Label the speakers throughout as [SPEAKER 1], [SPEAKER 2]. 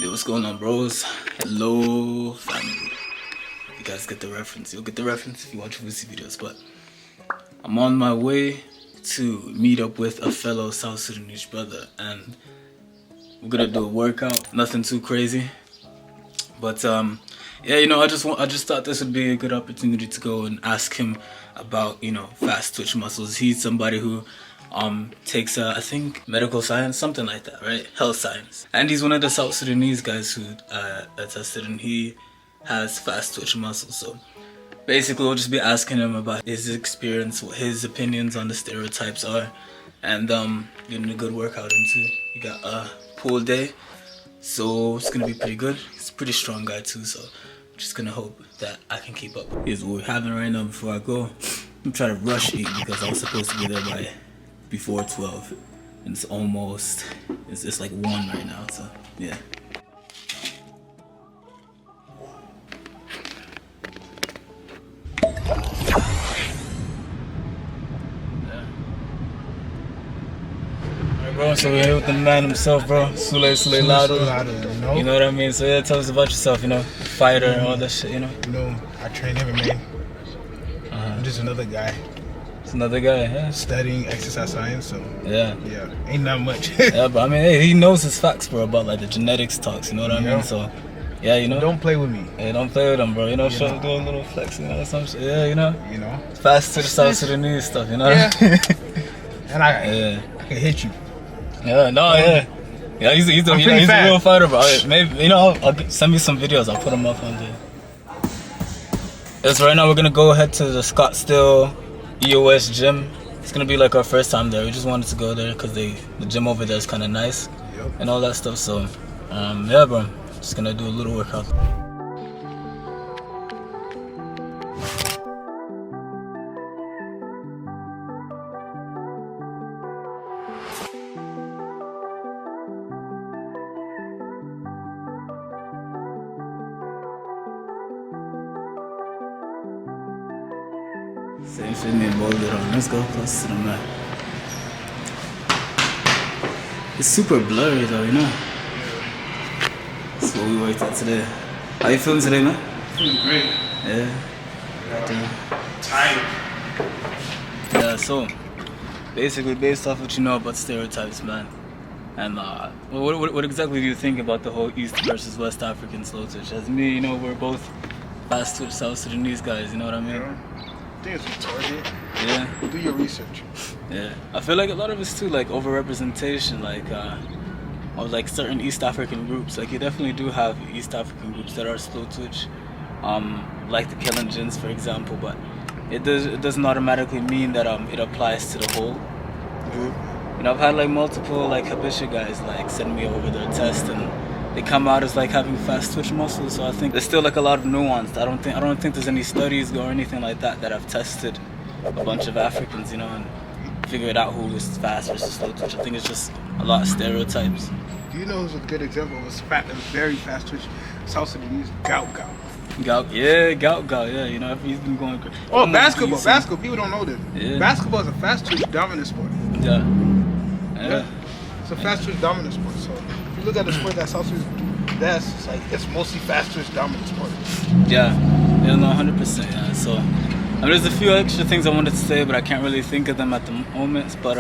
[SPEAKER 1] Yo, what's going on, bros? Hello, family. You guys get the reference. You'll get the reference if you watch Vusi videos. But I'm on my way to meet up with a fellow South Sudanese brother, and we're gonna do a workout. Nothing too crazy, but yeah, you know, I just thought this would be a good opportunity to go and ask him about, you know, fast twitch muscles. He's somebody who takes I think medical science, something like that, right? Health science, and he's one of the South Sudanese guys who attested, and he has fast twitch muscles. So basically we'll just be asking him about his experience, what his opinions on the stereotypes are, and getting a good workout into. We got a pool day, so it's gonna be pretty good. He's a pretty strong guy too, so I'm just gonna hope that I can keep up. Here's what we're having right now before I go. I'm trying to rush eat because I was supposed to be there by before 12, and it's like 1 right now, so yeah. Alright, bro, so we're here with the man himself, bro. Sule Lado. You know what I mean? So yeah, tell us about yourself, you know, fighter and all that shit, you know?
[SPEAKER 2] You know, I train MMA. I'm just another guy.
[SPEAKER 1] It's another guy, yeah.
[SPEAKER 2] Studying exercise science, so
[SPEAKER 1] yeah,
[SPEAKER 2] ain't not much.
[SPEAKER 1] Yeah, but I mean, hey, he knows his facts, bro, about like the genetics talks, you know what I mean? So yeah, you know,
[SPEAKER 2] don't play with me.
[SPEAKER 1] Hey, don't play with him, bro. You know, show do a little flexing or some shit. Yeah, you know, fast to the South Sudanese stuff, you know.
[SPEAKER 2] Yeah. And I can hit you.
[SPEAKER 1] Yeah, no, yeah, he's a real fighter, bro. Maybe, you know, I'll send me some videos. I'll put them up on there. Yes, right now we're gonna go head to the Scottsdale EOS gym. It's gonna be like our first time there. We just wanted to go there because the gym over there is kind of nice and all that stuff. So yeah, bro, just gonna do a little workout. Same shit, me and Boulder on. Let's go close to the mat. It's super blurry though, you know? That's what we worked out today. How you feeling today, man?
[SPEAKER 2] Feeling great.
[SPEAKER 1] Yeah.
[SPEAKER 2] Tired.
[SPEAKER 1] Yeah, so basically based off what you know about stereotypes, man. And what exactly do you think about the whole East versus West African slow twitch? As me, you know, we're both fast twitch South Sudanese guys, you know what I mean?
[SPEAKER 2] I think it's retarded.
[SPEAKER 1] Yeah.
[SPEAKER 2] Do your research.
[SPEAKER 1] Yeah. I feel like a lot of it's too like overrepresentation, like of like certain East African groups. Like you definitely do have East African groups that are slow twitch, like the Kalenjins, for example. But it doesn't automatically mean that it applies to the whole group. You know, I've had like multiple like Habesha guys like send me over their test, and they come out as like having fast twitch muscles. So I think there's still like a lot of nuance. I don't think there's any studies or anything like that have tested a bunch of Africans, you know, and figured out who is fast versus slow twitch. I think it's just a lot of stereotypes.
[SPEAKER 2] Do you know who's a good example of a very fast twitch South Sudanese? Gout.
[SPEAKER 1] Gout, yeah, you know, he's been going crazy.
[SPEAKER 2] Oh, basketball, people don't know this. Yeah. Basketball is a fast twitch dominant sport.
[SPEAKER 1] Yeah.
[SPEAKER 2] It's a fast twitch dominant sport, so if you look at the sport that South Sudanese do best, it's mostly fast twitch dominant sport.
[SPEAKER 1] Yeah, no, 100%, yeah. So, I mean, there's a few extra things I wanted to say, but I can't really think of them at the moment. But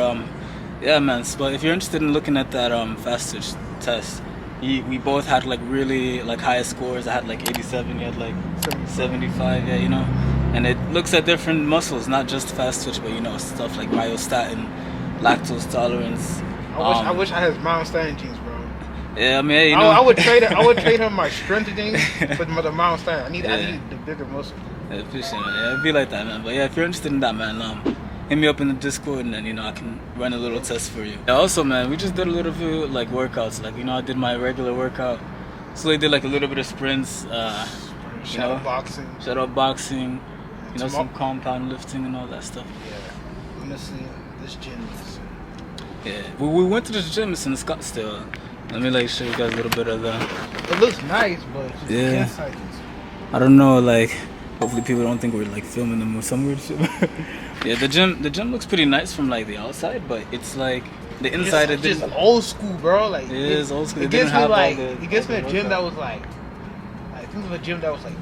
[SPEAKER 1] yeah, man. But if you're interested in looking at that fast twitch test, we both had like really like high scores. I had like 87, you had like 75, yeah, you know. And it looks at different muscles, not just fast twitch, but you know, stuff like myostatin, lactose tolerance.
[SPEAKER 2] I wish I had myostatin genes, bro.
[SPEAKER 1] Yeah, I mean, hey, you know.
[SPEAKER 2] I would trade him my strength things for the myostatin. I need the bigger muscle.
[SPEAKER 1] Yeah, appreciate it. Yeah, it'd be like that, man. But yeah, if you're interested in that, man, hit me up in the Discord, and then, you know, I can run a little test for you. Yeah, also, man, we just did a little few like workouts. Like, you know, I did my regular workout. So I did like a little bit of sprints,
[SPEAKER 2] shadow
[SPEAKER 1] boxing, you know, some compound lifting and all that stuff.
[SPEAKER 2] Yeah, honestly, this gym is.
[SPEAKER 1] Yeah, we went to this gym. It's in Scottsdale. Let me like show you guys a little bit of that.
[SPEAKER 2] It looks nice, but just
[SPEAKER 1] yeah. I don't know, like, hopefully people don't think we're like filming them or some weird shit. Yeah, the gym looks pretty nice from like the outside, but it's like The inside
[SPEAKER 2] it's just old school, bro. Like
[SPEAKER 1] it is old school.
[SPEAKER 2] It gets me like it gets me a gym that was like I think it was a gym that was like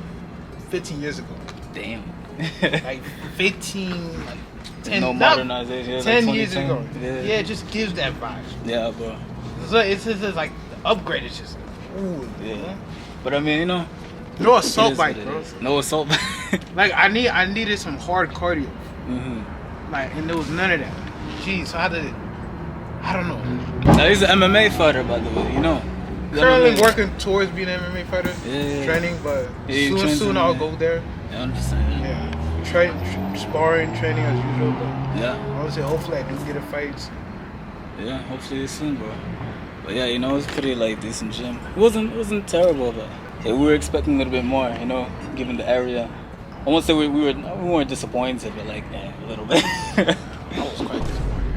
[SPEAKER 2] 15 years ago.
[SPEAKER 1] Damn.
[SPEAKER 2] Like 15, like 10,
[SPEAKER 1] no modernization.
[SPEAKER 2] 10
[SPEAKER 1] like
[SPEAKER 2] years ago.
[SPEAKER 1] Yeah,
[SPEAKER 2] it just gives that vibe.
[SPEAKER 1] Yeah, bro.
[SPEAKER 2] So it's just like the upgrade is just ooh.
[SPEAKER 1] Yeah. But I mean, you know.
[SPEAKER 2] No assault bike, bro.
[SPEAKER 1] No assault bike.
[SPEAKER 2] Like I needed some hard cardio. Like, and there was none of that. Jeez, so I don't know.
[SPEAKER 1] Now he's an MMA fighter, by the way. You know.
[SPEAKER 2] Currently working towards being an MMA fighter.
[SPEAKER 1] Yeah.
[SPEAKER 2] Training, but soon I'll go there.
[SPEAKER 1] Yeah, I'm just saying.
[SPEAKER 2] Yeah. Sparring, training as usual. But
[SPEAKER 1] yeah.
[SPEAKER 2] Honestly, hopefully I do get a fight.
[SPEAKER 1] Yeah, hopefully soon, bro. But yeah, you know, it's pretty like decent gym. It wasn't terrible, but yeah, we were expecting a little bit more, you know, given the area. I won't say we weren't disappointed, but like a little bit.
[SPEAKER 2] I was quite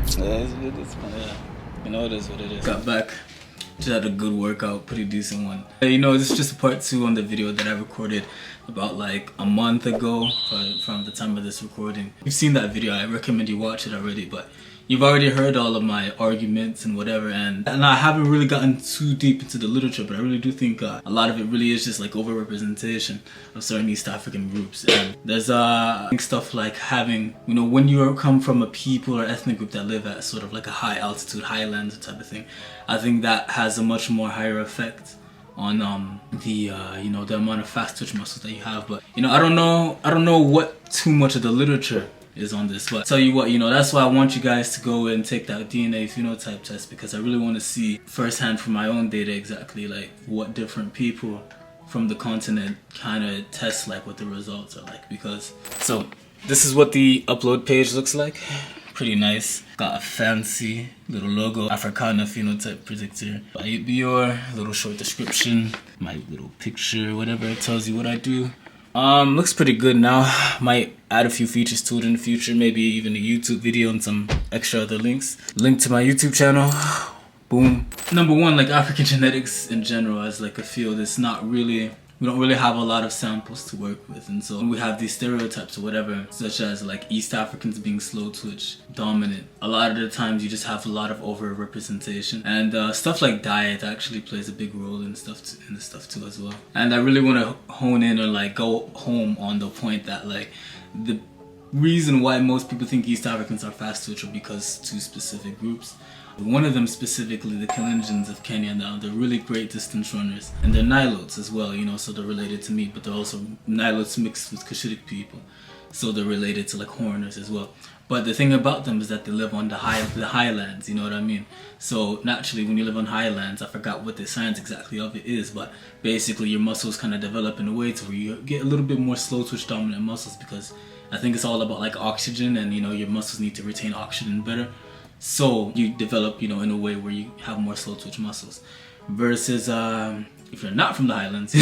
[SPEAKER 2] disappointed.
[SPEAKER 1] Yeah, it's fun. Yeah, you know, it is what it is. Got back. Just had a good workout, pretty decent one. You know, this is just a part 2 on the video that I recorded about like a month ago from the time of this recording. You've seen that video, I recommend you watch it already, but you've already heard all of my arguments and whatever, and I haven't really gotten too deep into the literature, but I really do think a lot of it really is just like overrepresentation of certain East African groups. And there's stuff like having, you know, when you come from a people or ethnic group that live at sort of like a high altitude, highlands type of thing, I think that has a much more higher effect on you know, the amount of fast twitch muscles that you have. But you know, I don't know what too much of the literature is on this, but tell you what, you know, that's why I want you guys to go and take that DNA phenotype test, because I really want to see firsthand from my own data exactly like what different people from the continent kind of test like, what the results are like. Because so this is what the upload page looks like. Pretty nice. Got a fancy little logo, Africana phenotype predictor. Your little short description, my little picture, whatever, it tells you what I do. Looks pretty good now. Might add a few features to it in the future, maybe even a YouTube video and some extra other links. Link to my YouTube channel. Boom. Number 1, like African genetics in general as like a field, it's not really, we don't really have a lot of samples to work with, and so we have these stereotypes or whatever, such as like East Africans being slow twitch dominant. A lot of the times you just have a lot of over representation, and stuff like diet actually plays a big role in this stuff too as well. And I really want to hone in or like go home on the point that like the reason why most people think East Africans are fast twitch are because 2 specific groups. One of them specifically, the Kalenjins of Kenya now, they're really great distance runners. And they're Nilotes as well, you know, so they're related to me, but they're also Nilotes mixed with Cushitic people. So they're related to like Horners as well. But the thing about them is that they live on the highlands, you know what I mean? So naturally when you live on highlands, I forgot what the science exactly of it is, but basically your muscles kind of develop in a way to where you get a little bit more slow twitch dominant muscles, because I think it's all about like oxygen, and you know, your muscles need to retain oxygen better. So you develop, you know, in a way where you have more slow twitch muscles. Versus if you're not from the highlands,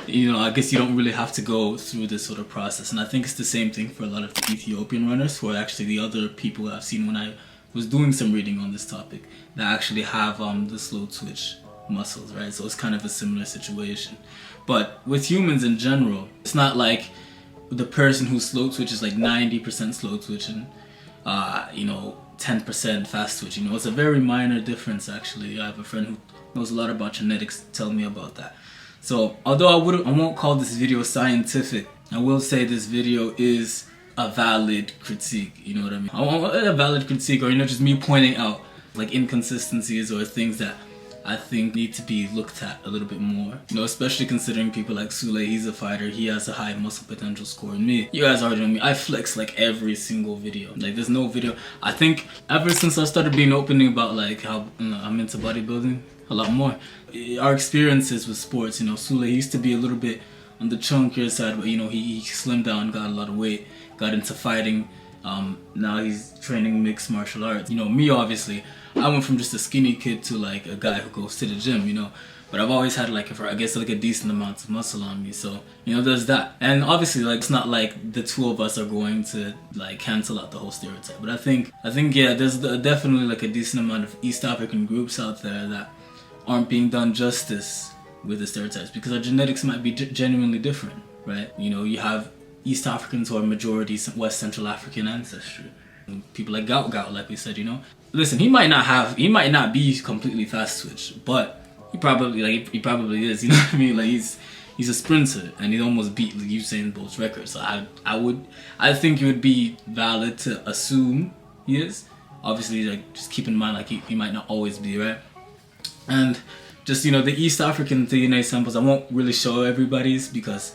[SPEAKER 1] you know, I guess you don't really have to go through this sort of process. And I think it's the same thing for a lot of the Ethiopian runners, who are actually the other people I've seen when I was doing some reading on this topic, that actually have the slow twitch muscles, right? So it's kind of a similar situation. But with humans in general, it's not like the person who's slow twitch is like 90% slow twitch and you know, 10% fast twitch. You know, it's a very minor difference actually. I have a friend who knows a lot about genetics tell me about that. So although I won't call this video scientific, I will say this video is a valid critique, you know what I mean? I want a valid critique, or you know, just me pointing out like inconsistencies or things that I think need to be looked at a little bit more. You know, especially considering people like Sule, he's a fighter, he has a high muscle potential score. And me, you guys already know me, I flex like every single video. Like there's no video. I think ever since I started being opening about like how, you know, I'm into bodybuilding a lot more. Our experiences with sports, you know, Sule used to be a little bit on the chunkier side, but you know, he slimmed down, got a lot of weight, got into fighting. Now he's training mixed martial arts. You know, me obviously, I went from just a skinny kid to like a guy who goes to the gym, you know. But I've always had like, I guess like a decent amount of muscle on me. So, you know, there's that. And obviously like, it's not like the 2 of us are going to like cancel out the whole stereotype. But I think yeah, there's definitely like a decent amount of East African groups out there that aren't being done justice with the stereotypes, because our genetics might be genuinely different, right? You know, you have East Africans who are majority West Central African ancestry. People like Gout, like we said, you know. Listen, he might not be completely fast twitch, but he probably is. You know what I mean? Like he's a sprinter, and he almost beat Usain Bolt's record. So I think it would be valid to assume he is. Obviously, like just keep in mind, like he might not always be, right? And just, you know, the East African DNA samples, I won't really show everybody's because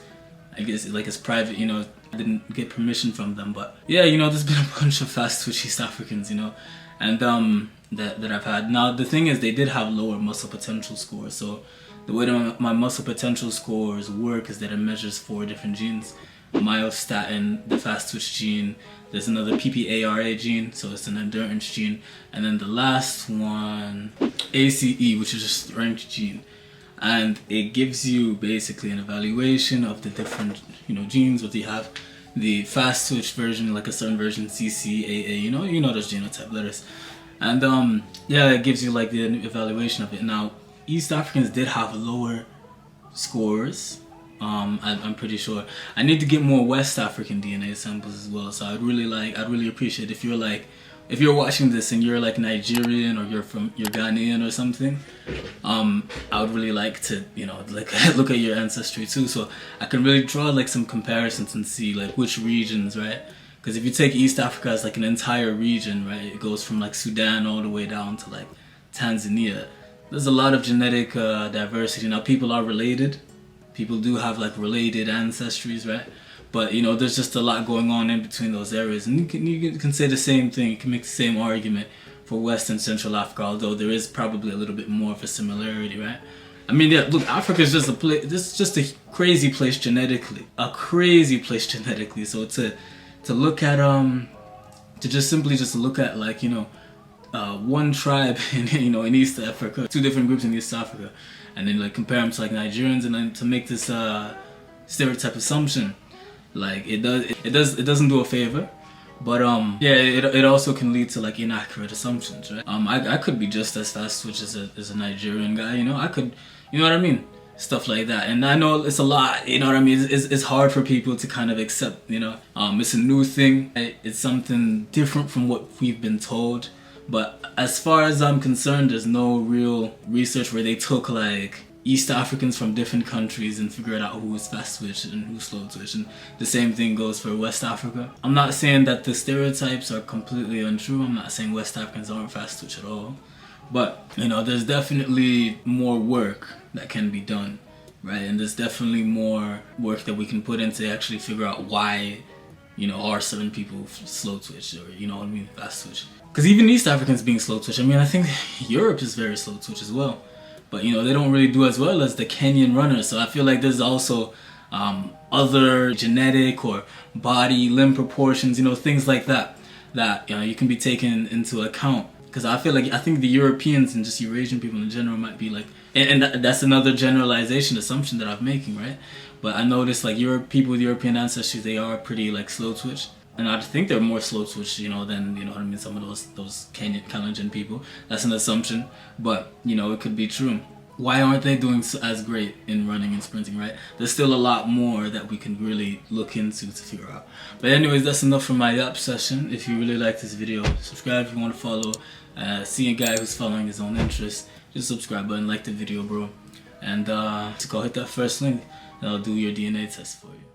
[SPEAKER 1] I guess like it's private, you know. I didn't get permission from them, but yeah, you know, there's been a bunch of fast twitch East Africans, you know, and that I've had. Now the thing is, they did have lower muscle potential scores. So the way that my muscle potential scores work is that it measures 4 different genes: myostatin, the fast twitch gene. There's another PPARA gene, so it's an endurance gene, and then the last one, ACE, which is a strength gene. And it gives you basically an evaluation of the different, you know, genes. What you have, the fast twitch version, like a certain version, CCAA, you know those genotype letters. And yeah, it gives you like the evaluation of it. Now, East Africans did have lower scores. I'm pretty sure. I need to get more West African DNA samples as well. So I'd really appreciate if you're watching this and you're like Nigerian or you're Ghanaian or something. I would really like to, you know, like look at your ancestry too, so I can really draw like some comparisons and see like which regions, right? Because if you take East Africa as like an entire region, right, it goes from like Sudan all the way down to like Tanzania. There's a lot of genetic diversity. Now people are related. People do have like related ancestries, right? But you know, there's just a lot going on in between those areas, and you can say the same thing. You can make the same argument for West and Central Africa, although there is probably a little bit more of a similarity, right? I mean, yeah, look, Africa is just a place. This is just a crazy place genetically, So to look at to just simply look at like, you know, one tribe in East Africa, 2 different groups in East Africa, and then like compare them to like Nigerians, and then to make this stereotype assumption, like it doesn't do a favor. But yeah, it also can lead to like inaccurate assumptions, right? I could be just as fast twitch as a Nigerian guy, you know. I could, you know what I mean, stuff like that. And I know it's a lot, you know what I mean. It's hard for people to kind of accept, you know. It's a new thing. It's something different from what we've been told. But as far as I'm concerned, there's no real research where they took like East Africans from different countries and figured out who was fast twitch and who's slow twitch, and the same thing goes for West Africa. I'm not saying that the stereotypes are completely untrue. I'm not saying West Africans aren't fast twitch at all, but you know, there's definitely more work that can be done, right? And there's definitely more work that we can put in to actually figure out why, you know, are certain people slow twitch, or you know what I mean, fast twitch. Because even East Africans being slow twitch, I mean, I think Europe is very slow twitch as well. But you know, they don't really do as well as the Kenyan runners. So I feel like there's also other genetic or body limb proportions, you know, things like that you know, you can be taken into account. Because I think the Europeans and just Eurasian people in general might be like, and that's another generalization assumption that I'm making, right? But I noticed like people with European ancestry, they are pretty like slow twitch. And I think they're more slow twitch, you know, than, you know what I mean, some of those Kenyan people. That's an assumption, but you know, it could be true. Why aren't they doing as great in running and sprinting, right? There's still a lot more that we can really look into to figure out. But anyways, that's enough for my yap session. If you really like this video, subscribe if you want to follow. See a guy who's following his own interests. Just subscribe button, like the video, bro. And to go hit that first link, and I'll do your DNA test for you.